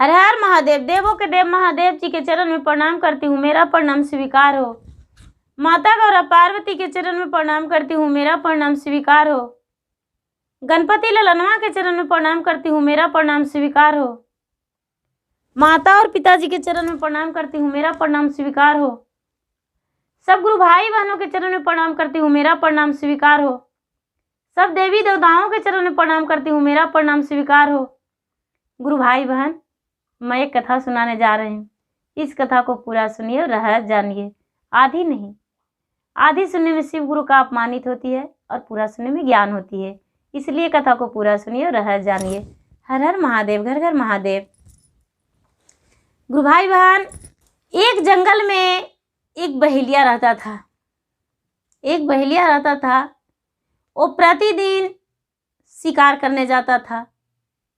हर हर महादेव। देवों के देव महादेव जी के चरण में प्रणाम करती हूँ, मेरा प्रणाम स्वीकार हो। माता गौरा पार्वती के चरण में प्रणाम करती हूँ, मेरा प्रणाम स्वीकार हो। गणपति ललनवा के चरण में प्रणाम करती हूँ, मेरा प्रणाम स्वीकार हो। माता और पिताजी के चरण में प्रणाम करती हूँ, मेरा प्रणाम स्वीकार हो। सब गुरु भाई बहनों के चरण में प्रणाम करती हूँ, मेरा प्रणाम स्वीकार हो। सब देवी देवताओं के चरण में प्रणाम करती हूँ, मेरा प्रणाम स्वीकार हो। गुरु भाई बहन, मैं एक कथा सुनाने जा रही हूँ। इस कथा को पूरा सुनिए और रहस्य जानिए। आधी नहीं, आधी सुनने में शिव गुरु का अपमानित होती है और पूरा सुनने में ज्ञान होती है। इसलिए कथा को पूरा सुनिए और रहस्य जानिए। हर हर महादेव, घर घर महादेव। गुरु भाई बहन, एक जंगल में एक बहेलिया रहता था। एक बहेलिया रहता था, वो प्रतिदिन शिकार करने जाता था।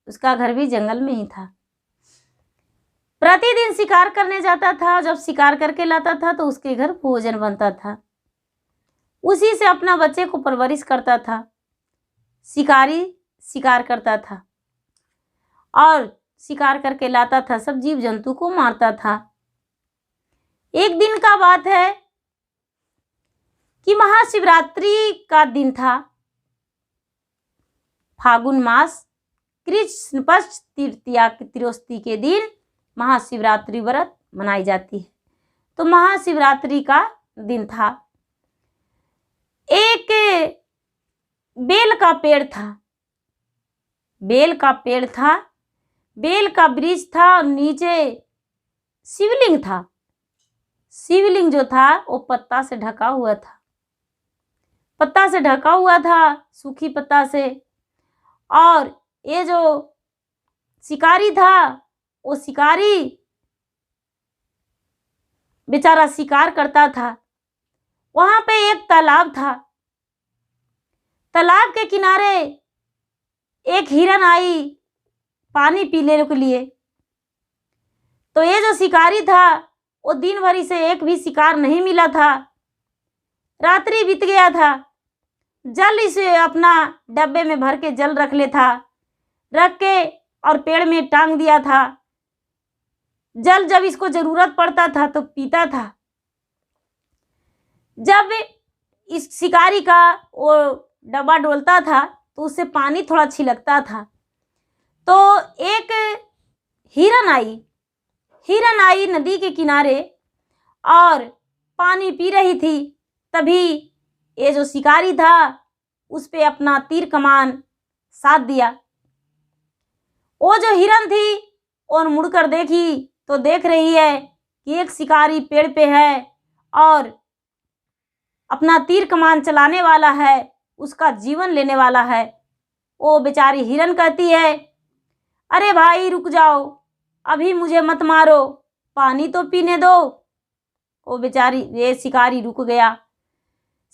उसका घर भी जंगल में ही था। प्रतिदिन शिकार करने जाता था। जब शिकार करके लाता था तो उसके घर भोजन बनता था। उसी से अपना बच्चे को परवरिश करता था। शिकारी शिकार करता था और शिकार करके लाता था, सब जीव जंतु को मारता था। एक दिन का बात है कि महाशिवरात्रि का दिन था। फागुन मास कृष्ण पक्ष तृतीया त्रयोदशी के दिन महाशिवरात्रि व्रत मनाई जाती है। तो महाशिवरात्रि का दिन था। एक बेल का पेड़ था। बेल का पेड़ था, बेल का वृक्ष था और नीचे शिवलिंग था। शिवलिंग जो था वो पत्ता से ढका हुआ था। पत्ता से ढका हुआ था, सूखी पत्ता से। और ये जो शिकारी था, वो शिकारी बेचारा शिकार करता था। वहां पे एक तालाब था। तालाब के किनारे एक हिरन आई पानी पीने के लिए। तो ये जो शिकारी था, वो दिन भर से एक भी शिकार नहीं मिला था। रात्रि बीत गया था। जल इसे अपना डब्बे में भर के जल रख ले था, रख के और पेड़ में टांग दिया था। जल जब इसको जरूरत पड़ता था तो पीता था। जब इस शिकारी का वो डब्बा डोलता था तो उससे पानी थोड़ा छिलकता था। तो एक हिरन आई। हिरन आई नदी के किनारे और पानी पी रही थी। तभी ये जो शिकारी था उस पे अपना तीर कमान साध दिया। वो जो हिरन थी और मुड़कर देखी तो देख रही है कि एक शिकारी पेड़ पे है और अपना तीर कमान चलाने वाला है, उसका जीवन लेने वाला है। वो बेचारी हिरन कहती है, अरे भाई रुक जाओ, अभी मुझे मत मारो, पानी तो पीने दो। वो बेचारी ये शिकारी रुक गया।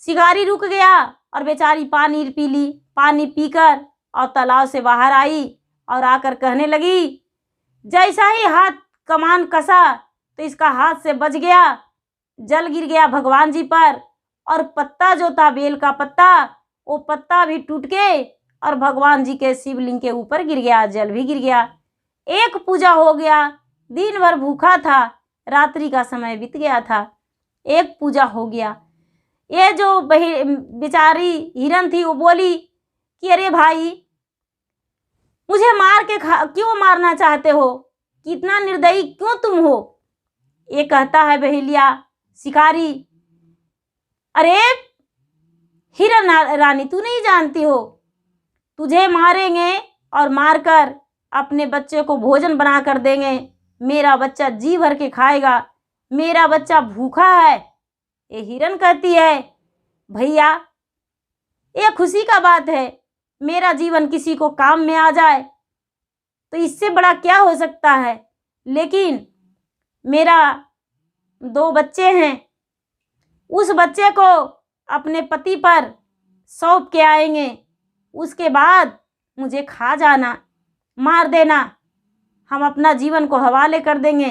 शिकारी रुक गया और बेचारी पानी पी ली। पानी पीकर और तालाब से बाहर आई और आकर कहने लगी, जैसा ही हाथ कमान कसा तो इसका हाथ से बच गया। जल गिर गया भगवान जी पर और पत्ता जो था बेल का पत्ता, वो पत्ता भी टूट के और भगवान जी के शिवलिंग के ऊपर गिर गया। जल भी गिर गया। एक पूजा हो गया। दिन भर भूखा था, रात्रि का समय बीत गया था। एक पूजा हो गया। ये जो बेचारी हिरन थी वो बोली कि अरे भाई, मुझे मार के क्यों मारना चाहते हो? कितना निर्दयी क्यों तुम हो? ये कहता है बहेलिया शिकारी, अरे हिरन रानी, तू नहीं जानती हो, तुझे मारेंगे और मारकर अपने बच्चे को भोजन बना कर देंगे। मेरा बच्चा जी भर के खाएगा, मेरा बच्चा भूखा है। ये हिरन कहती है, भैया ये खुशी का बात है, मेरा जीवन किसी को काम में आ जाए तो इससे बड़ा क्या हो सकता है। लेकिन मेरा 2 बच्चे हैं, उस बच्चे को अपने पति पर सौंप के आएंगे, उसके बाद मुझे खा जाना, मार देना, हम अपना जीवन को हवाले कर देंगे।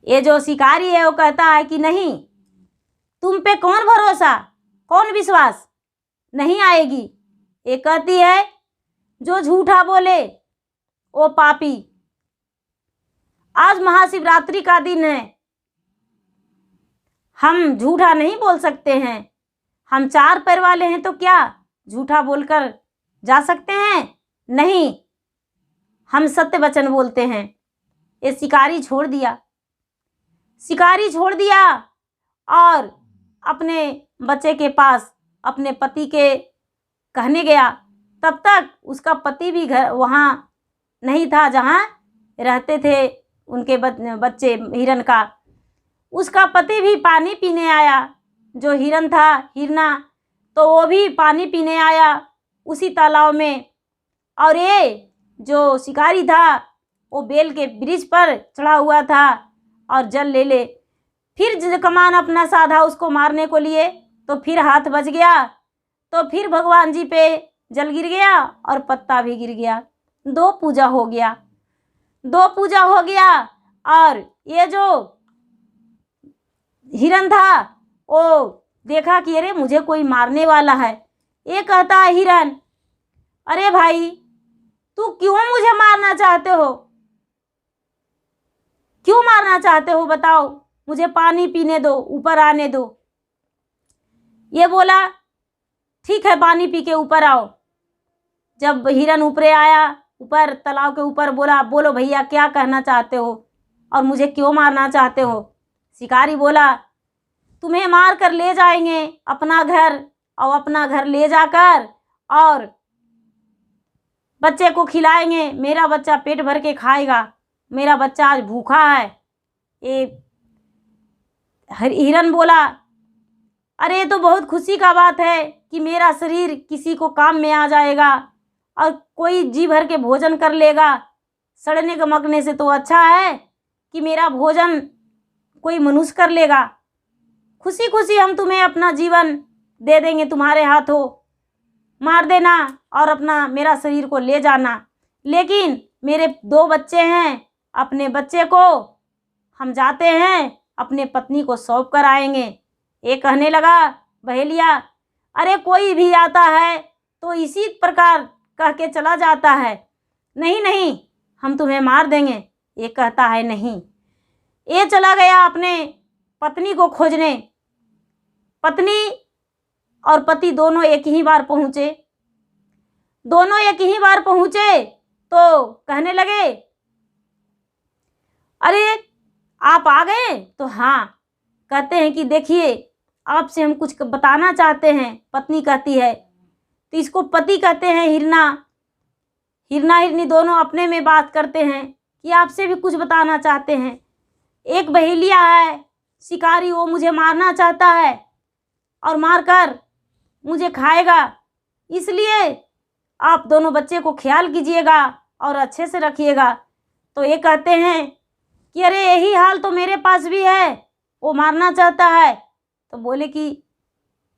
ये जो शिकारी है वो कहता है कि नहीं, तुम पे कौन भरोसा, कौन विश्वास, नहीं आएगी। ये कहती है, जो झूठा बोले वो पापी, आज महाशिवरात्रि का दिन है, हम झूठा नहीं बोल सकते हैं। हम 4 पैर वाले हैं तो क्या झूठा बोलकर जा सकते हैं? नहीं, हम सत्य वचन बोलते हैं। ये शिकारी छोड़ दिया, शिकारी छोड़ दिया और अपने बच्चे के पास अपने पति के कहने गया। तब तक उसका पति भी घर वहाँ नहीं था जहाँ रहते थे उनके बच्चे हिरन का। उसका पति भी पानी पीने आया, जो हिरन था हिरना, तो वो भी पानी पीने आया उसी तालाब में। और ये जो शिकारी था वो बेल के वृक्ष पर चढ़ा हुआ था और जल ले फिर कमान अपना साधा उसको मारने को लिए, तो फिर हाथ बच गया, तो फिर भगवान जी पे जल गिर गया और पत्ता भी गिर गया। 2 पूजा हो गया, 2 पूजा हो गया। और ये जो हिरन था वो देखा कि अरे मुझे कोई मारने वाला है। ये कहता है हिरन, अरे भाई तू क्यों मुझे मारना चाहते हो? क्यों मारना चाहते हो बताओ? मुझे पानी पीने दो, ऊपर आने दो। ये बोला ठीक है, पानी पी के ऊपर आओ। जब हिरन ऊपरे आया, ऊपर तालाब के ऊपर, बोला बोलो भैया क्या कहना चाहते हो और मुझे क्यों मारना चाहते हो? शिकारी बोला तुम्हें मार कर ले जाएंगे अपना घर, और अपना घर ले जाकर और बच्चे को खिलाएंगे। मेरा बच्चा पेट भर के खाएगा, मेरा बच्चा आज भूखा है। ये हिरन बोला अरे ये तो बहुत खुशी का बात है कि मेरा शरीर किसी को काम में आ जाएगा और कोई जी भर के भोजन कर लेगा। सड़ने के मकने से तो अच्छा है कि मेरा भोजन कोई मनुष्य कर लेगा। खुशी खुशी हम तुम्हें अपना जीवन दे देंगे, तुम्हारे हाथों मार देना और अपना मेरा शरीर को ले जाना। लेकिन मेरे 2 बच्चे हैं, अपने बच्चे को हम जाते हैं अपने पत्नी को सौंप कर आएंगे। ये कहने लगा बहेलिया, अरे कोई भी आता है तो इसी प्रकार कह के चला जाता है, नहीं नहीं हम तुम्हें मार देंगे। ये कहता है नहीं। ये चला गया अपने पत्नी को खोजने। पत्नी और पति दोनों एक ही बार पहुँचे, दोनों एक ही बार पहुँचे तो कहने लगे अरे आप आ गए? तो हाँ। कहते हैं कि देखिए आपसे हम कुछ बताना चाहते हैं। पत्नी कहती है, तो इसको पति कहते हैं। हिरना हिरनी दोनों अपने में बात करते हैं कि आपसे भी कुछ बताना चाहते हैं। एक बहेलिया है शिकारी, वो मुझे मारना चाहता है और मारकर मुझे खाएगा, इसलिए आप दोनों बच्चे को ख्याल कीजिएगा और अच्छे से रखिएगा। तो ये कहते हैं कि अरे यही हाल तो मेरे पास भी है, वो मारना चाहता है। तो बोले कि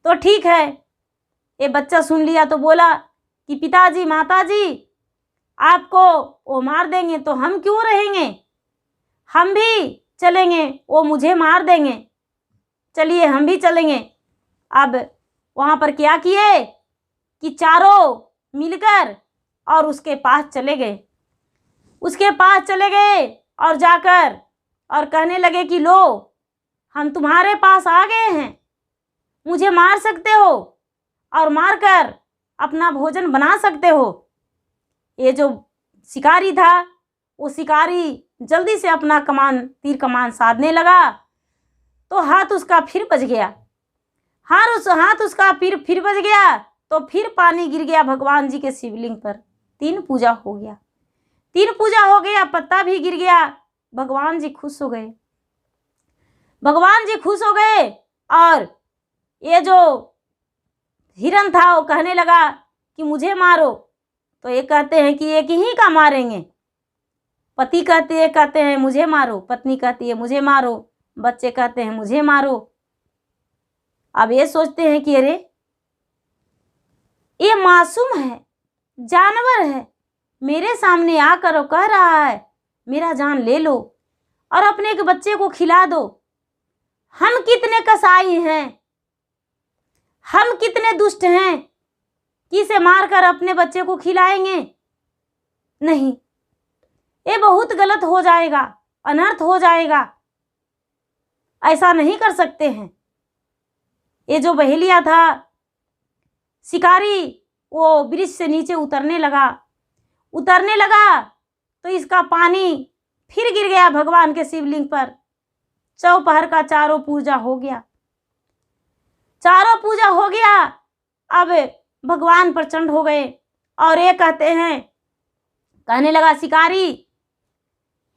तो ठीक है। ये बच्चा सुन लिया तो बोला कि पिताजी माताजी आपको वो मार देंगे तो हम क्यों रहेंगे, हम भी चलेंगे, वो मुझे मार देंगे, चलिए हम भी चलेंगे। अब वहाँ पर क्या किए कि चारों मिलकर और उसके पास चले गए। उसके पास चले गए और जाकर और कहने लगे कि लो हम तुम्हारे पास आ गए हैं, मुझे मार सकते हो और मारकर अपना भोजन बना सकते हो। ये जो शिकारी था वो शिकारी जल्दी से अपना तीर कमान साधने लगा, तो हाथ उसका फिर बच गया। हाथ उसका फिर बच गया, तो फिर पानी गिर गया भगवान जी के शिवलिंग पर। 3 पूजा हो गया, 3 पूजा हो गया, पत्ता भी गिर गया। भगवान जी खुश हो गए, भगवान जी खुश हो गए। और ये जो हिरन था वो कहने लगा कि मुझे मारो। तो ये कहते हैं कि एक ही का मारेंगे। पति कहते हैं मुझे मारो, पत्नी कहती है मुझे मारो, बच्चे कहते हैं मुझे मारो। अब ये सोचते हैं कि अरे ये मासूम है, जानवर है, मेरे सामने आकर वो कह रहा है मेरा जान ले लो और अपने के बच्चे को खिला दो। हम कितने कसाई हैं, हम कितने दुष्ट हैं कि इसे मारकर अपने बच्चे को खिलाएंगे? नहीं, ये बहुत गलत हो जाएगा। अनर्थ हो जाएगा, ऐसा नहीं कर सकते हैं। ये जो बहेलिया था, शिकारी वो वृक्ष से नीचे उतरने लगा तो इसका पानी फिर गिर गया भगवान के शिवलिंग पर। चौपहर का चारों पूजा हो गया। अब भगवान प्रचंड हो गए और ये कहने लगा शिकारी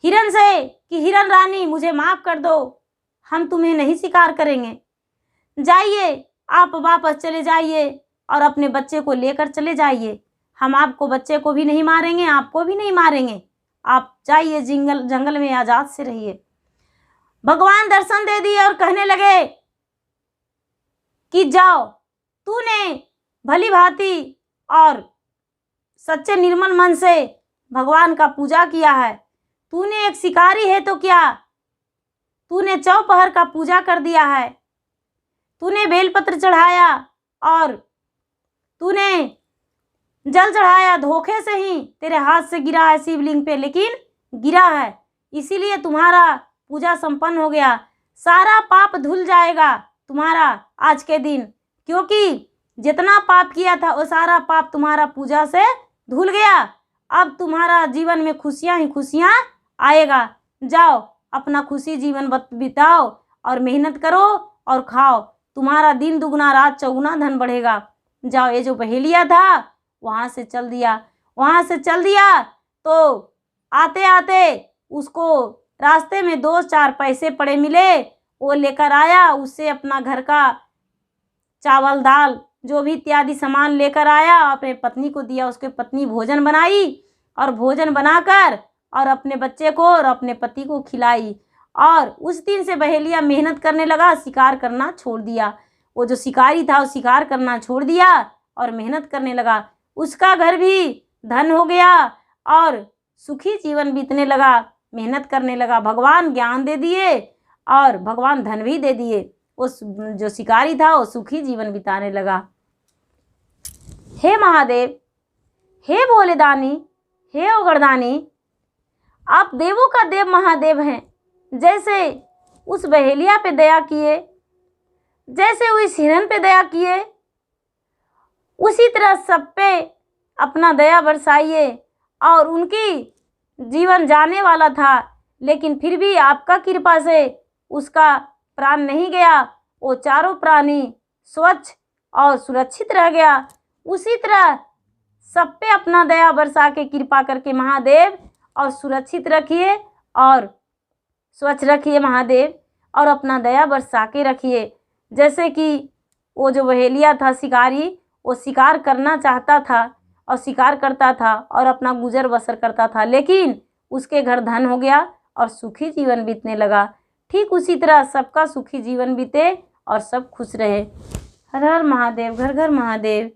हिरन से कि हिरन रानी मुझे माफ कर दो, हम तुम्हें नहीं शिकार करेंगे, जाइए आप वापस चले जाइए और अपने बच्चे को लेकर चले जाइए, हम आपको बच्चे को भी नहीं मारेंगे, आपको भी नहीं मारेंगे, आप जाइए जंगल में आजाद से रहिए। भगवान दर्शन दे दिए और कहने लगे कि जाओ, तूने भली भांति और सच्चे निर्मल मन से भगवान का पूजा किया है, तूने एक शिकारी है तो क्या, तूने चौपहर का पूजा कर दिया है, तूने बेलपत्र चढ़ाया और तूने जल चढ़ाया, धोखे से ही तेरे हाथ से गिरा है शिवलिंग पे, लेकिन गिरा है, इसीलिए तुम्हारा पूजा संपन्न हो गया। सारा पाप धुल जाएगा तुम्हारा आज के दिन, क्योंकि जितना पाप किया था वो सारा पाप तुम्हारा पूजा से धुल गया। अब तुम्हारा जीवन में खुशियां ही खुशियां आएगा। जाओ अपना खुशी जीवन बिताओ और मेहनत करो और खाओ, तुम्हारा दिन दुगना रात चौगुना धन बढ़ेगा। जाओ। ये जो बहेलिया था वहाँ से चल दिया तो आते आते उसको रास्ते में 2-4 पैसे पड़े मिले, वो लेकर आया, उससे अपना घर का चावल दाल जो भी इत्यादि सामान लेकर आया, अपने पत्नी को दिया, उसके पत्नी भोजन बनाई और भोजन बनाकर और अपने बच्चे को और अपने पति को खिलाई। और उस दिन से बहेलिया मेहनत करने लगा, शिकार करना छोड़ दिया। वो जो शिकारी था वो शिकार करना छोड़ दिया और मेहनत करने लगा। उसका घर भी धन हो गया और सुखी जीवन बीतने लगा, मेहनत करने लगा। भगवान ज्ञान दे दिए और भगवान धन भी दे दिए। उस जो शिकारी था वो सुखी जीवन बिताने लगा। हे महादेव, हे भोलेदानी, हे ओगरदानी, आप देवों का देव महादेव हैं। जैसे उस बहेलिया पे दया किए, जैसे उस हिरन पे दया किए, उसी तरह सब पे अपना दया बरसाइए। और उनकी जीवन जाने वाला था, लेकिन फिर भी आपका कृपा से उसका प्राण नहीं गया, वो चारों प्राणी स्वच्छ और सुरक्षित रह गया। उसी तरह सब पे अपना दया बरसा के कृपा करके महादेव और सुरक्षित रखिए और स्वच्छ रखिए महादेव, और अपना दया बरसा के रखिए। जैसे कि वो जो बहेलिया था शिकारी, वो शिकार करना चाहता था और शिकार करता था और अपना गुजर बसर करता था, लेकिन उसके घर धन हो गया और सुखी जीवन बीतने लगा। ठीक उसी तरह सबका सुखी जीवन बीते और सब खुश रहे। हर हर महादेव, घर घर महादेव।